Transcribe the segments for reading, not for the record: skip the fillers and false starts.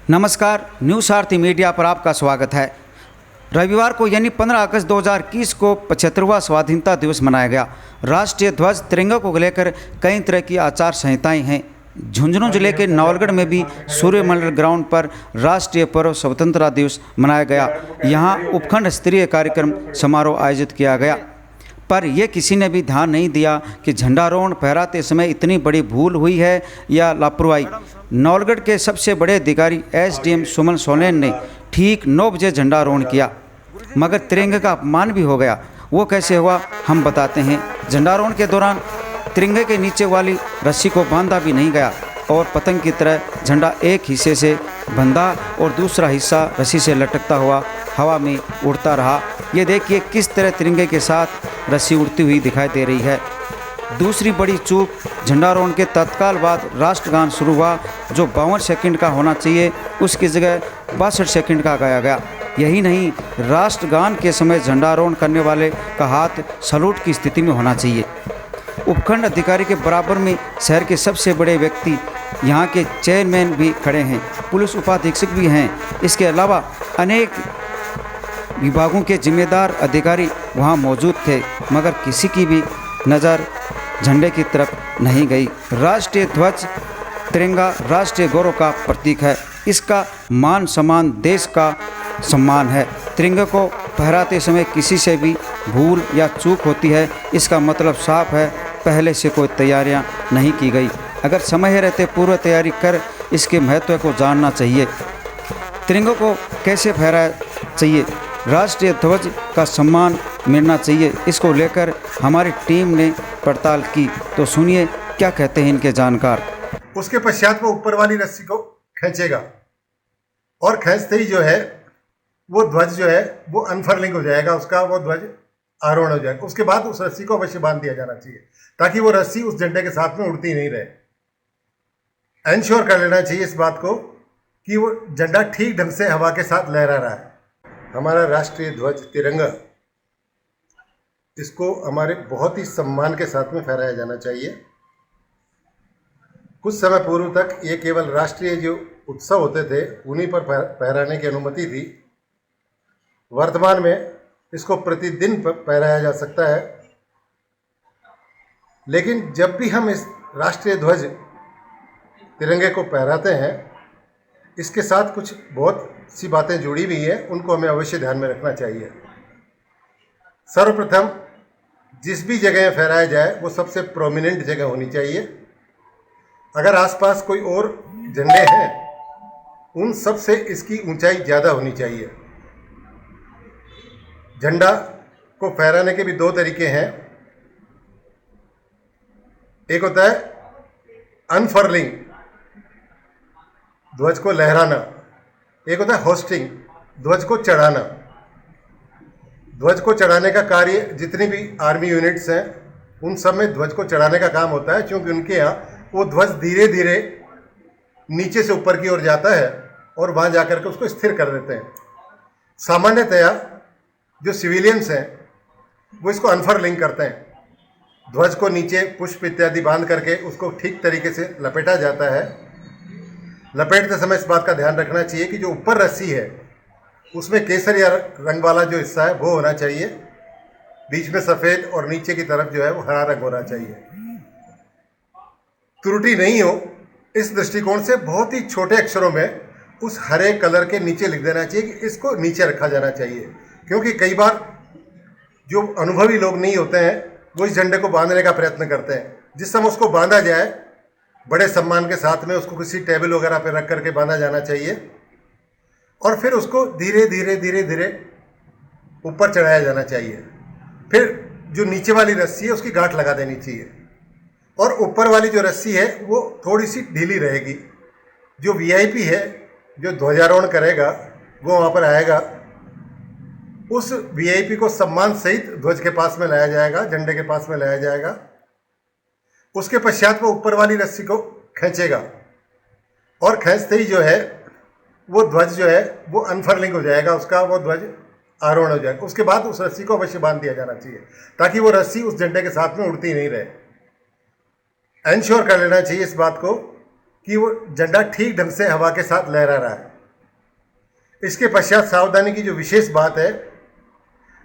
नमस्कार, न्यूज़ आरती मीडिया पर आपका स्वागत है। रविवार को यानी 15 अगस्त 2021 को 75वां स्वाधीनता दिवस मनाया गया। राष्ट्रीय ध्वज तिरंगा को लेकर कई तरह की आचार संहिताएं हैं। झुंझुनू जिले के नवलगढ़ में भी सूर्यमंडल ग्राउंड पर राष्ट्रीय पर्व स्वतंत्रता दिवस मनाया गया। यहाँ उपखंड स्तरीय कार्यक्रम समारोह आयोजित किया गया, पर यह किसी ने भी ध्यान नहीं दिया कि झंडारोहण फहराते समय इतनी बड़ी भूल हुई है या लापरवाही। नवलगढ़ के सबसे बड़े अधिकारी एसडीएम सुमन सोलेन ने ठीक 9 बजे झंडारोहण किया, मगर तिरंगे का अपमान भी हो गया। वो कैसे हुआ हम बताते हैं। झंडारोहण के दौरान तिरंगे के नीचे वाली रस्सी को बांधा भी नहीं गया और पतंग की तरह झंडा एक हिस्से से बंधा और दूसरा हिस्सा रस्सी से लटकता हुआ हवा में उड़ता रहा। ये देखिए किस तरह तिरंगे के साथ रस्सी उड़ती हुई दिखाई दे रही है। दूसरी बड़ी चूक, झंडारोहण के तत्काल बाद राष्ट्रगान शुरू हुआ, जो 52 सेकंड का होना चाहिए, उसकी जगह 62 सेकंड का गाया गया। यही नहीं, राष्ट्रगान के समय झंडारोहण करने वाले का हाथ सलूट की स्थिति में होना चाहिए। उपखंड अधिकारी के बराबर में शहर के सबसे बड़े व्यक्ति, यहाँ के चेयरमैन भी खड़े हैं, पुलिस उपाधीक्षक भी हैं। इसके अलावा अनेक विभागों के जिम्मेदार अधिकारी वहाँ मौजूद थे, मगर किसी की भी नज़र झंडे की तरफ नहीं गई। राष्ट्रीय ध्वज तिरंगा राष्ट्रीय गौरव का प्रतीक है। इसका मान सम्मान देश का सम्मान है। तिरंगे को फहराते समय किसी से भी भूल या चूक होती है, इसका मतलब साफ है, पहले से कोई तैयारियां नहीं की गई। अगर समय रहते पूर्व तैयारी कर इसके महत्व को जानना चाहिए। तिरंगे को कैसे फहराया चाहिए, राष्ट्रीय ध्वज का सम्मान मिलना चाहिए, इसको लेकर हमारी टीम ने पड़ताल की। तो सुनिए क्या कहते हैं इनके जानकार। उसके पश्चात वो ऊपर वाली रस्सी को खींचेगा और खींचते ही जो है वो ध्वज जो है वो अनफर्लिंग हो जाएगा, उसका वो ध्वज आरोहण हो जाएगा। उसके बाद उस रस्सी को अवश्य बांध दिया जाना चाहिए, ताकि वो रस्सी उस झंडे के साथ में उड़ती नहीं रहे। एंश्योर कर लेना चाहिए इस बात को कि वो झंडा ठीक ढंग से हवा के साथ लहरा रहा है। हमारा राष्ट्रीय ध्वज तिरंगा, इसको हमारे बहुत ही सम्मान के साथ में फहराया जाना चाहिए। कुछ समय पूर्व तक ये केवल राष्ट्रीय जो उत्सव होते थे उन्हीं पर फहराने की अनुमति थी। वर्तमान में इसको प्रतिदिन फहराया जा सकता है, लेकिन जब भी हम इस राष्ट्रीय ध्वज तिरंगे को फहराते हैं, इसके साथ कुछ बहुत सी बातें जुड़ी हुई हैं, उनको हमें अवश्य ध्यान में रखना चाहिए। सर्वप्रथम जिस भी जगह फहराया जाए वो सबसे प्रोमिनेंट जगह होनी चाहिए। अगर आसपास कोई और झंडे हैं, उन सब से इसकी ऊंचाई ज़्यादा होनी चाहिए। झंडा को फहराने के भी 2 तरीके हैं। एक होता है अनफर्लिंग, ध्वज को लहराना। एक होता है होस्टिंग, ध्वज को चढ़ाना। ध्वज को चढ़ाने का कार्य जितनी भी आर्मी यूनिट्स हैं उन सब में ध्वज को चढ़ाने का काम होता है, क्योंकि उनके यहाँ वो ध्वज धीरे धीरे नीचे से ऊपर की ओर जाता है और वहाँ जाकर के उसको स्थिर कर देते हैं। सामान्यतया जो सिविलियंस हैं वो इसको अनफर्लिंग करते हैं। ध्वज को नीचे पुष्प इत्यादि बांध करके उसको ठीक तरीके से लपेटा जाता है। लपेटते समय इस बात का ध्यान रखना चाहिए कि जो ऊपर रस्सी है उसमें केसरिया रंग वाला जो हिस्सा है वो होना चाहिए, बीच में सफ़ेद और नीचे की तरफ जो है वो हरा रंग होना चाहिए। त्रुटि नहीं हो, इस दृष्टिकोण से बहुत ही छोटे अक्षरों में उस हरे कलर के नीचे लिख देना चाहिए कि इसको नीचे रखा जाना चाहिए, क्योंकि कई बार जो अनुभवी लोग नहीं होते हैं वो इस झंडे को बांधने का प्रयत्न करते हैं। जिस समय उसको बांधा जाए, बड़े सम्मान के साथ में उसको किसी टेबल वगैरह पर रख करके बांधा जाना चाहिए और फिर उसको धीरे धीरे धीरे धीरे ऊपर चढ़ाया जाना चाहिए। फिर जो नीचे वाली रस्सी है उसकी गांठ लगा देनी चाहिए और ऊपर वाली जो रस्सी है वो थोड़ी सी ढीली रहेगी। जो वीआईपी है, जो ध्वजारोहण करेगा, वो वहाँ पर आएगा, उस वीआईपी को सम्मान सहित ध्वज के पास में लाया जाएगा, झंडे के पास में लाया जाएगा। उसके पश्चात वो ऊपर वाली रस्सी को खींचेगा और खींचते ही जो है वो ध्वज जो है वो अनफर्लिंग हो जाएगा, उसका वो ध्वज आरोहण हो जाएगा। उसके बाद उस रस्सी को अवश्य बांध दिया जाना चाहिए, ताकि वो रस्सी उस झंडे के साथ में उड़ती नहीं रहे। एंश्योर कर लेना चाहिए इस बात को कि वो झंडा ठीक ढंग से हवा के साथ लहरा रहा है। इसके पश्चात सावधानी की जो विशेष बात है,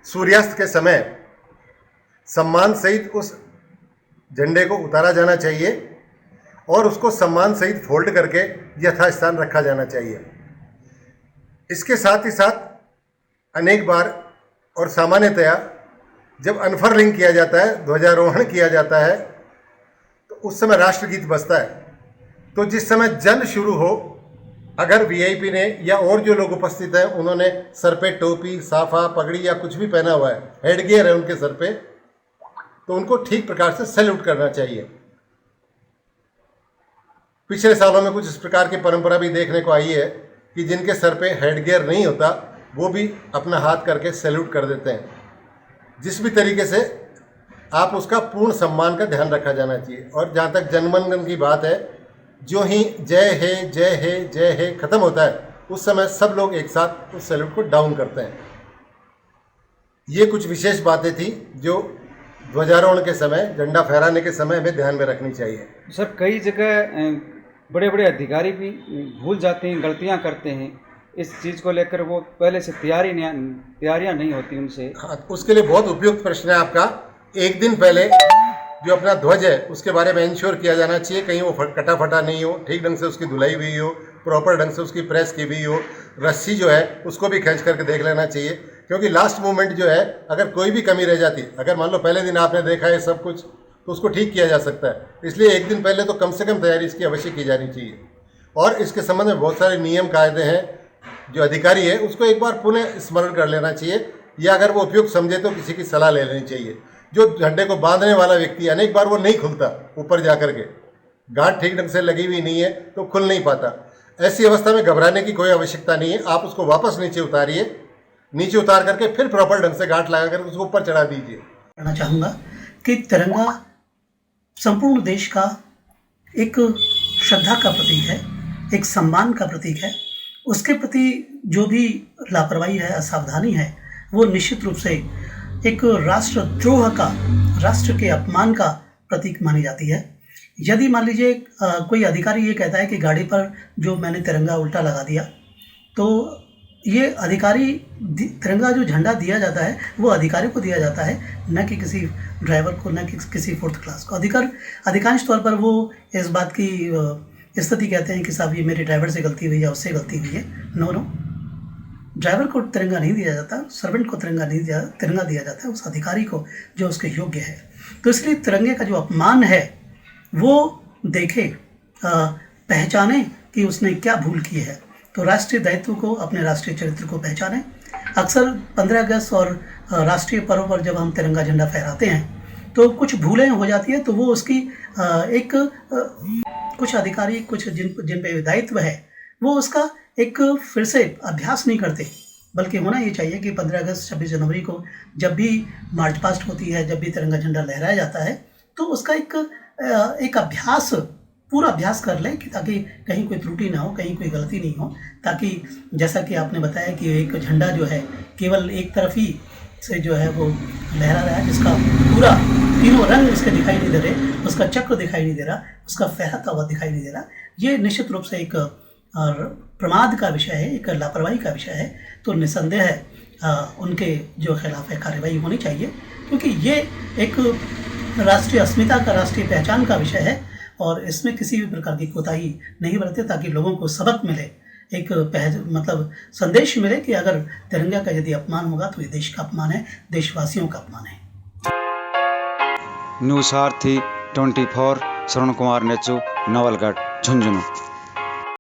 सूर्यास्त के समय सम्मान सहित उस झंडे को उतारा जाना चाहिए और उसको सम्मान सहित फोल्ड करके यथास्थान रखा जाना चाहिए। इसके साथ ही साथ अनेक बार और सामान्यतया जब अनफर्लिंग किया जाता है, ध्वजारोहण किया जाता है, तो उस समय राष्ट्रगीत बजता है। तो जिस समय जल शुरू हो, अगर वीआईपी ने या और जो लोग उपस्थित हैं उन्होंने सर पे टोपी, साफा, पगड़ी या कुछ भी पहना हुआ है, हेड गियर है उनके सर पे, तो उनको ठीक प्रकार से सैल्यूट करना चाहिए। पिछले सालों में कुछ इस प्रकार की परंपरा भी देखने को आई है कि जिनके सर पे हेड गियर नहीं होता वो भी अपना हाथ करके सैल्यूट कर देते हैं। जिस भी तरीके से आप उसका पूर्ण सम्मान का ध्यान रखा जाना चाहिए। और जहाँ तक जनगण मन की बात है, जो ही जय हे जय हे जय हे खत्म होता है उस समय सब लोग एक साथ उस सैल्यूट को डाउन करते हैं। ये कुछ विशेष बातें थी जो ध्वजारोहण के समय, झंडा फहराने के समय हमें ध्यान में रखनी चाहिए। सर, कई जगह बड़े बड़े अधिकारी भी भूल जाते हैं, गलतियां करते हैं। इस चीज़ को लेकर वो पहले से तैयारियां नहीं होती उनसे। हाँ, उसके लिए बहुत उपयुक्त प्रश्न है आपका। एक दिन पहले जो अपना ध्वज है उसके बारे में इंश्योर किया जाना चाहिए, कहीं वो कटा फटा नहीं हो, ठीक ढंग से उसकी धुलाई हुई हो, प्रॉपर ढंग से उसकी प्रेस की हुई हो। रस्सी जो है उसको भी खींच करके देख लेना चाहिए, क्योंकि लास्ट मोमेंट जो है अगर कोई भी कमी रह जाती, अगर मान लो पहले दिन आपने देखा है सब कुछ, तो उसको ठीक किया जा सकता है। इसलिए एक दिन पहले तो कम से कम तैयारी इसकी अवश्य की जानी चाहिए। और इसके संबंध में बहुत सारे नियम कायदे हैं, जो अधिकारी है उसको एक बार पुनः स्मरण कर लेना चाहिए, या अगर वो उपयुक्त समझे तो किसी की सलाह ले लेनी चाहिए। जो झंडे को बांधने वाला व्यक्ति अनेक बार वो नहीं खुलता, ऊपर जा करके गांठ ठीक ढंग से लगी हुई नहीं है तो खुल नहीं पाता। ऐसी अवस्था में घबराने की कोई आवश्यकता नहीं है। आप उसको वापस नीचे उतारिए, नीचे उतार करके फिर प्रॉपर ढंग से गांठ लगा करके उसको ऊपर चढ़ा दीजिए। कहना चाहूँगा कि तिरंगा संपूर्ण देश का एक श्रद्धा का प्रतीक है, एक सम्मान का प्रतीक है। उसके प्रति जो भी लापरवाही है, असावधानी है, वो निश्चित रूप से एक राष्ट्रद्रोह का, राष्ट्र के अपमान का प्रतीक मानी जाती है। यदि मान लीजिए कोई अधिकारी ये कहता है कि गाड़ी पर जो मैंने तिरंगा उल्टा लगा दिया, तो ये अधिकारी, तिरंगा जो झंडा दिया जाता है वो अधिकारी को दिया जाता है, न कि किसी ड्राइवर को, न कि किसी फोर्थ क्लास को। अधिकांश तौर पर वो इस बात की स्थिति कहते हैं कि साहब ये मेरे ड्राइवर से गलती हुई या उससे गलती हुई है। नो, ड्राइवर को तिरंगा नहीं दिया जाता, सर्वेंट को तिरंगा दिया जाता है उस अधिकारी को जो उसके योग्य है। तो इसलिए तिरंगे का जो अपमान है वो देखे, पहचाने कि उसने क्या भूल की है। तो राष्ट्रीय दायित्व को, अपने राष्ट्रीय चरित्र को पहचाने। अक्सर 15 अगस्त और राष्ट्रीय पर्व पर जब हम तिरंगा झंडा फहराते हैं तो कुछ भूलें हो जाती है, तो वो उसकी कुछ अधिकारी, कुछ जिन पे दायित्व है, वो उसका एक फिर से अभ्यास नहीं करते। बल्कि होना ये चाहिए कि 15 अगस्त 26 जनवरी को जब भी मार्च पास्ट होती है, जब भी तिरंगा झंडा लहराया जाता है, तो उसका एक अभ्यास, पूरा अभ्यास कर लें कि ताकि कहीं कोई त्रुटि ना हो, कहीं कोई गलती नहीं हो। ताकि जैसा कि आपने बताया कि एक झंडा जो है केवल एक तरफ ही से जो है वो लहरा रहा है, जिसका पूरा तीनों रंग उसके दिखाई नहीं दे रहे, उसका चक्र दिखाई नहीं दे रहा, उसका फहराता हुआ दिखाई नहीं दे रहा। ये निश्चित रूप से एक प्रमाद का विषय है, एक लापरवाही का विषय है। तो निसंदेह उनके जो खिलाफ है कार्रवाई होनी चाहिए, क्योंकि ये एक राष्ट्रीय अस्मिता का, राष्ट्रीय पहचान का विषय है और इसमें किसी भी प्रकार की कोताही नहीं बरते, ताकि लोगों को सबक मिले, एक मतलब संदेश मिले कि अगर तिरंगा का यदि अपमान होगा तो ये देश का अपमान है, देशवासियों का अपमान है। न्यूज़ सारथी 24 श्रवण कुमार नेचू, नवलगढ़, झुंझुनू।